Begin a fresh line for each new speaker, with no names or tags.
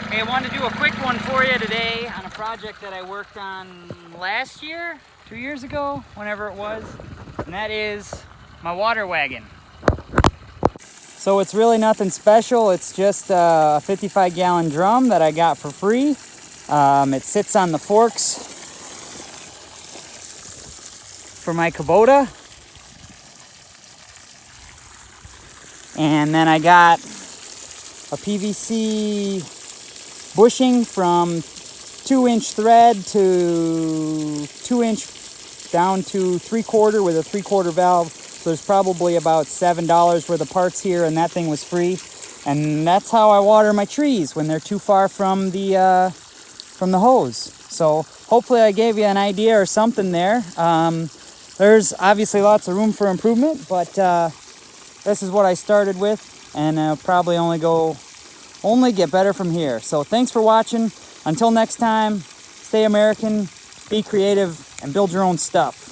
Hey, I wanted to do a quick one for you today on a project that I worked on last year, 2 years ago, whenever it was, and that is my water wagon. So it's really nothing special. It's just a 55-gallon drum that I got for free. It sits on the forks for my Kubota. And then I got a PVC bushing from 2-inch thread to 2-inch down to 3/4 with a 3/4 valve. So there's probably about $7 worth of parts here, and that thing was free. And that's how I water my trees when they're too far from the hose. So hopefully I gave you an idea or something there. There's obviously lots of room for improvement, but this is what I started with, and I'll probably only get better from here. So thanks for watching. Until next time, stay American, be creative, and build your own stuff.